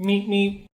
Meet me.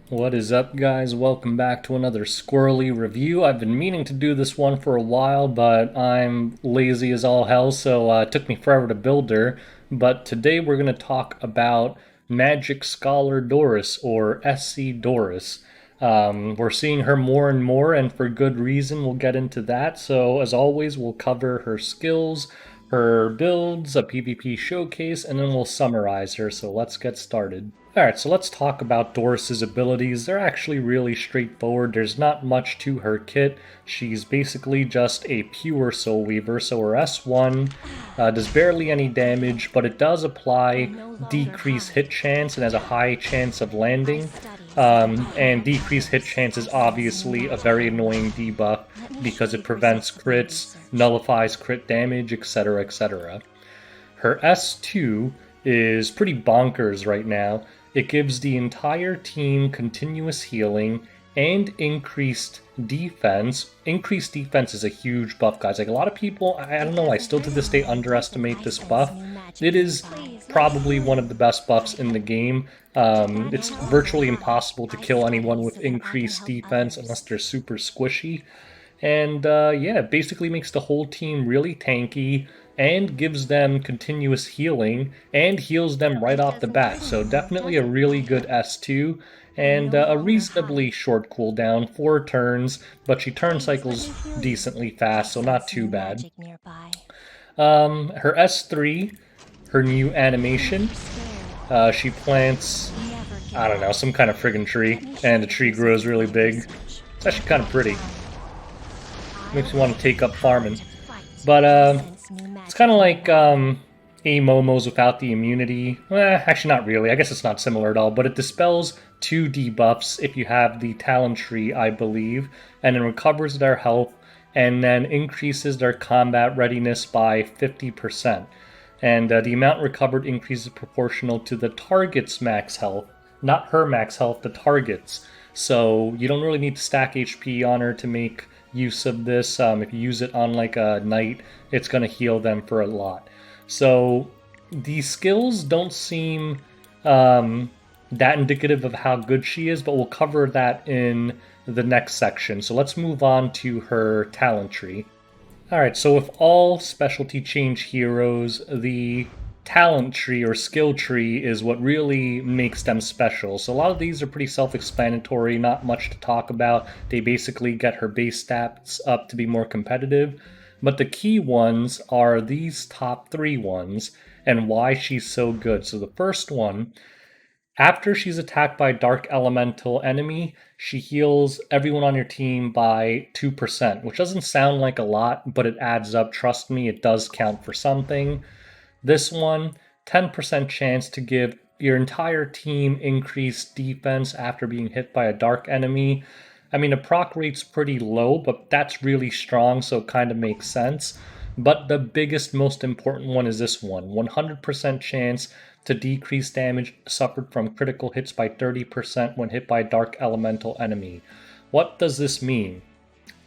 What is up, guys? Welcome back to another squirrely review. I've been meaning to do this one for a while, but I'm lazy as all hell, so it took me forever to build her. But today we're going to talk about Magic Scholar Doris, or SC Doris. We're seeing her more and more, and for good reason. We'll get into that. So, as always, we'll cover her skills, her builds, a PvP showcase, and then we'll summarize her. So, let's get started. Alright, so let's talk about Doris's abilities. They're actually really straightforward. There's not much to her kit. She's basically just a pure Soul Weaver, so her S1 does barely any damage, but it does apply decreased hit chance and has a high chance of landing. And decreased hit chance is obviously a very annoying debuff because it prevents crits, nullifies crit damage, etc., etc. Her S2 is pretty bonkers right now. It gives the entire team continuous healing and increased defense. Increased defense is a huge buff, guys. Like, a lot of people, I don't know, I still to this day underestimate this buff. It is probably one of the best buffs in the game. It's virtually impossible to kill anyone with increased defense unless they're super squishy. And yeah, it basically makes the whole team really tanky and gives them continuous healing and heals them right off the bat. So definitely a really good S2 and a reasonably short cooldown, 4 turns, but she turn cycles decently fast, so not too bad. Her S3, her new animation, she plants, I don't know, some kind of friggin' tree, and the tree grows really big. It's actually kind of pretty. Makes me want to take up farming. But it's kind of like A-Momos without the immunity. Actually, not really. I guess it's not similar at all. But it dispels 2 debuffs if you have the talent tree, I believe, and it recovers their health and then increases their combat readiness by 50%. And the amount recovered increases proportional to the target's max health. Not her max health, the target's. So you don't really need to stack HP on her to make use of this. If you use it on like a knight, it's going to heal them for a lot. So the skills don't seem that indicative of how good she is, but we'll cover that in the next section. So let's move on to her talent tree. Alright, so with all specialty change heroes, the talent tree or skill tree is what really makes them special. So a lot of these are pretty self-explanatory, not much to talk about. They basically get her base stats up to be more competitive. But the key ones are these top 3 ones and why she's so good. So the first one, after she's attacked by a dark elemental enemy, she heals everyone on your team by 2%, which doesn't sound like a lot, but it adds up. Trust me, it does count for something. This one, 10% chance to give your entire team increased defense after being hit by a dark enemy. I mean, the proc rate's pretty low, but that's really strong, so it kind of makes sense. But the biggest, most important one is this one, 100% chance to decrease damage suffered from critical hits by 30% when hit by a dark elemental enemy. What does this mean?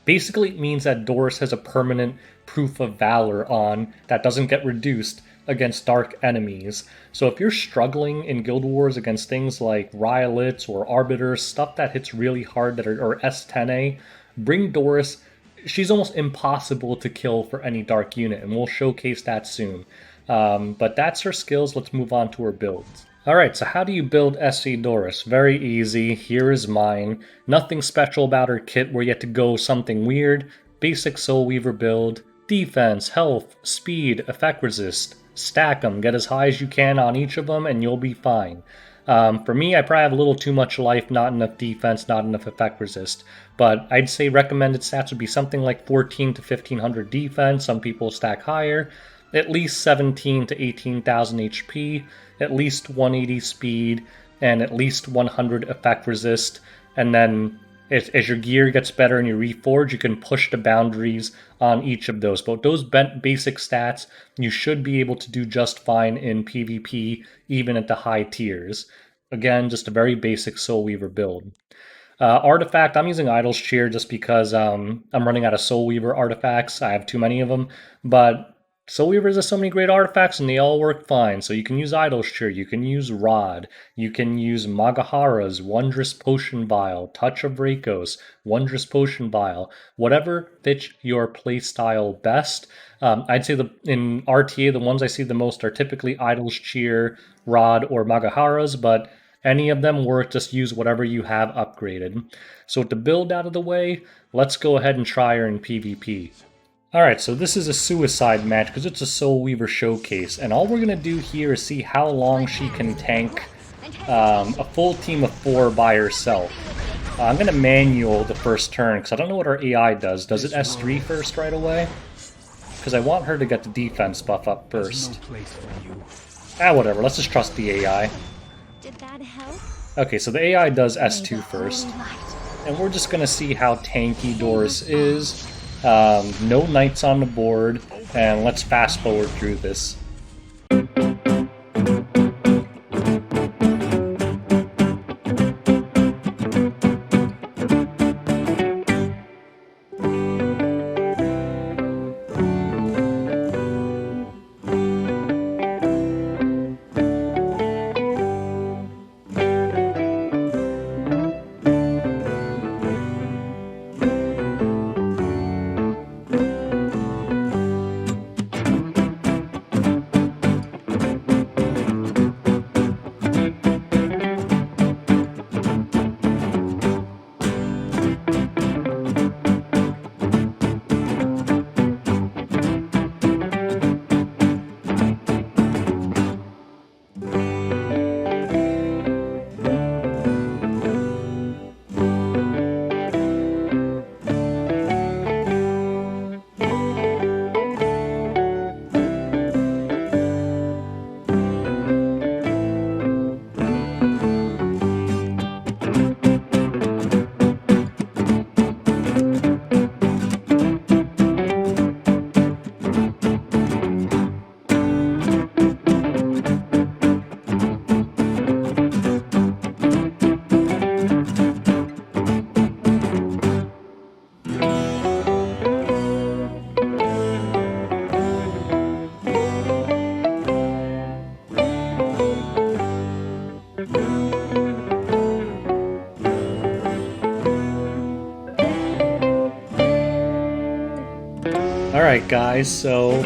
Basically, it means that Doris has a permanent proof of valor on that doesn't get reduced against dark enemies. So if you're struggling in Guild Wars against things like Riolets or Arbiters, stuff that hits really hard, or S10A, bring Doris. She's almost impossible to kill for any dark unit, and we'll showcase that soon. But that's her skills. Let's move on to her builds. Alright, so how do you build SC Doris? Very easy. Here is mine. Nothing special about her kit where you have to go something weird. Basic Soul Weaver build. Defense, health, speed, effect resist. Stack them. Get as high as you can on each of them and you'll be fine. For me, I probably have a little too much life, not enough defense, not enough effect resist. But I'd say recommended stats would be something like 14 to 1500 defense. Some people stack higher. At least 17 to 18,000 HP, at least 180 speed, and at least 100 effect resist. And then as your gear gets better and you reforge, you can push the boundaries on each of those. But those basic stats, you should be able to do just fine in PvP, even at the high tiers. Again, just a very basic Soul Weaver build. Artifact, I'm using Idol's Cheer just because I'm running out of Soul Weaver artifacts. I have too many of them. But Soul Weavers has so many great artifacts and they all work fine. So you can use Idol's Cheer, you can use Rod, you can use Magahara's Wondrous Potion Vial, Touch of Rakos, Wondrous Potion Vial, whatever fits your playstyle best. I'd say in RTA, the ones I see the most are typically Idol's Cheer, Rod, or Magahara's, but any of them work, just use whatever you have upgraded. So with the build out of the way, let's go ahead and try her in PvP. Alright, so this is a suicide match because it's a Soul Weaver showcase, and all we're going to do here is see how long she can tank a full team of 4 by herself. I'm going to manual the first turn because I don't know what her AI does. Does it S3 first right away? Because I want her to get the defense buff up first. Whatever, let's just trust the AI. Did that help? Okay, so the AI does S2 first. And we're just going to see how tanky Doris is. No knights on the board, and let's fast forward through this. Alright guys, so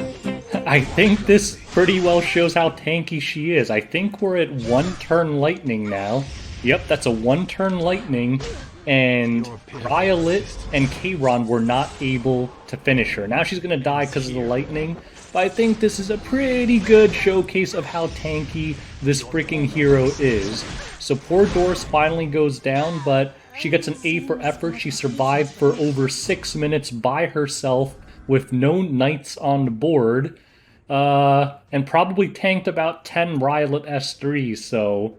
I think this pretty well shows how tanky she is. I think we're at 1 turn lightning now. Yep, that's a 1 turn lightning, and Riolet and Kayron were not able to finish her. Now she's going to die because of the lightning, but I think this is a pretty good showcase of how tanky this freaking hero is. So poor Doris finally goes down, but she gets an A for effort. She survived for over 6 minutes by herself with no knights on the board, and probably tanked about 10 Riolet S3, so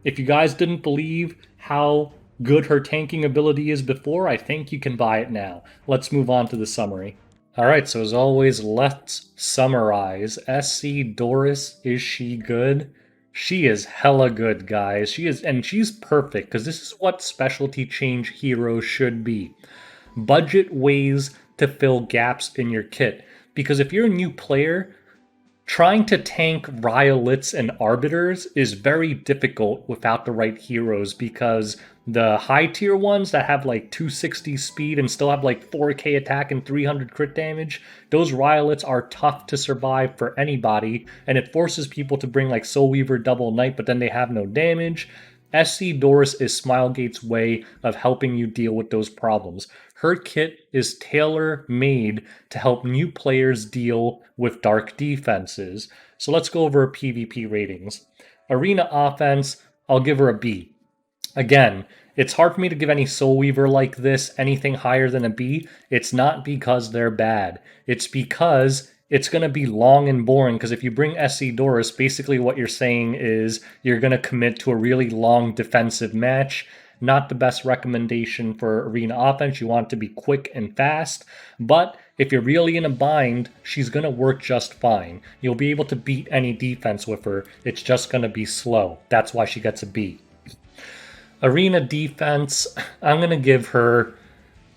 if you guys didn't believe how good her tanking ability is before, I think you can buy it now. Let's move on to the summary. Alright, so as always, let's summarize. SC Doris, is she good? She is hella good, guys. She's perfect, because this is what specialty change heroes should be. Budget ways to fill gaps in your kit. Because if you're a new player, trying to tank Riolets and Arbiters is very difficult without the right heroes, because the high tier ones that have like 260 speed and still have like 4k attack and 300 crit damage, those Riolets are tough to survive for anybody, and it forces people to bring like Soul Weaver Double Knight, but then they have no damage. SC Doris is Smilegate's way of helping you deal with those problems. Her kit is tailor-made to help new players deal with dark defenses. So let's go over her PvP ratings. Arena offense, I'll give her a B. Again, it's hard for me to give any Soul Weaver like this anything higher than a B. It's not because they're bad. It's because it's going to be long and boring, because if you bring SC Doris, basically what you're saying is you're going to commit to a really long defensive match. Not the best recommendation for arena offense. You want it to be quick and fast, but if you're really in a bind, she's going to work just fine. You'll be able to beat any defense with her. It's just going to be slow. That's why she gets a B. Arena defense, I'm going to give her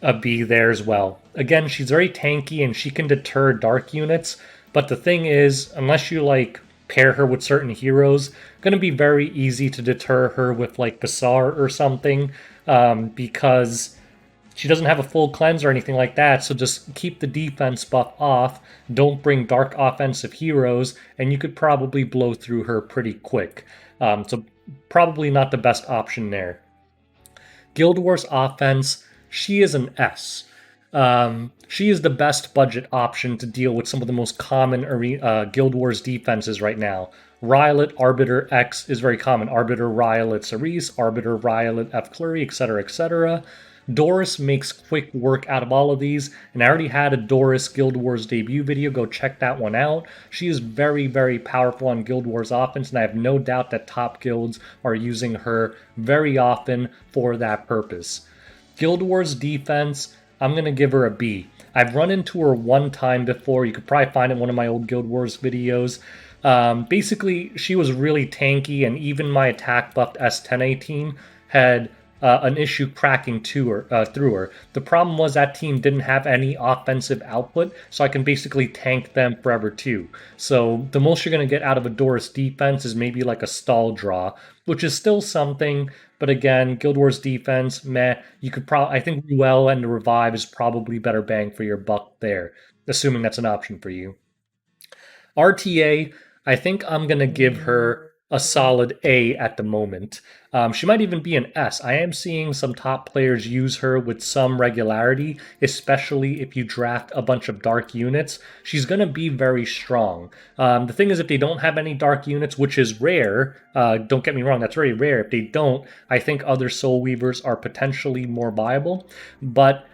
a B there as well. Again, she's very tanky and she can deter dark units, But the thing is, unless you like pair her with certain heroes, going to be very easy to deter her with like Bassar or something, because she doesn't have a full cleanse or anything like that, so just keep the defense buff off, don't bring dark offensive heroes, and you could probably blow through her pretty quick. So probably not the best option there. Guild Wars offense, she is an S. She is the best budget option to deal with some of the most common Guild Wars defenses right now. Riolet, Arbiter X is very common. Arbiter, Riolet, Cerise, Arbiter, Riolet, F. Flurry, etc., etc. Doris makes quick work out of all of these, and I already had a Doris Guild Wars debut video. Go check that one out. She is very, very powerful on Guild Wars offense, and I have no doubt that top guilds are using her very often for that purpose. Guild Wars defense, I'm going to give her a B. I've run into her one time before. You could probably find it in one of my old Guild Wars videos. Basically, she was really tanky, and even my attack buffed S10A team had an issue cracking through her. The problem was that team didn't have any offensive output, so I can basically tank them forever too. So the most you're going to get out of a Doris defense is maybe like a stall draw, which is still something. But again, Guild Wars defense, meh. You could probably, I think Ruel and the Revive is probably better bang for your buck there, assuming that's an option for you. RTA, I think I'm going to give her a solid A at the moment. She might even be an S. I am seeing some top players use her with some regularity, especially if you draft a bunch of dark units. She's going to be very strong. The thing is, if they don't have any dark units, which is rare, don't get me wrong, that's very rare. If they don't, I think other Soul Weavers are potentially more viable. But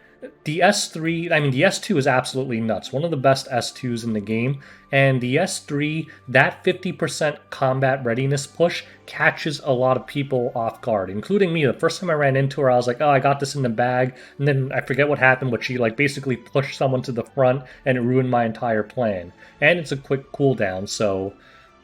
the S3, I mean, the S2 is absolutely nuts. One of the best S2s in the game. And the S3, that 50% combat readiness push catches a lot of people off guard, including me. The first time I ran into her, I was like, oh, I got this in the bag. And then I forget what happened, but she like basically pushed someone to the front and it ruined my entire plan. And it's a quick cooldown, so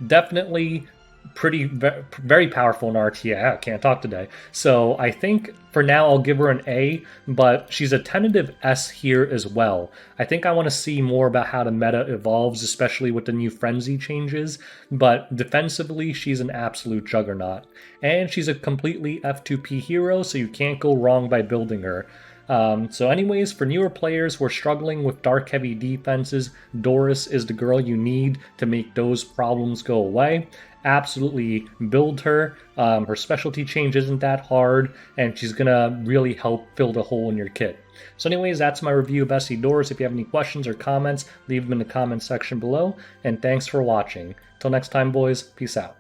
definitely very powerful in RTA. I can't talk today. So I think for now I'll give her an A, but she's a tentative S here as well. I think I want to see more about how the meta evolves, especially with the new frenzy changes, but defensively she's an absolute juggernaut. And she's a completely F2P hero, so you can't go wrong by building her. So anyways, for newer players who are struggling with dark heavy defenses, Doris is the girl you need to make those problems go away. Absolutely build her. Her specialty change isn't that hard, and she's gonna really help fill the hole in your kit. So anyways, that's my review of SC Doris. If you have any questions or comments, leave them in the comment section below, and thanks for watching. Till next time, boys, peace out.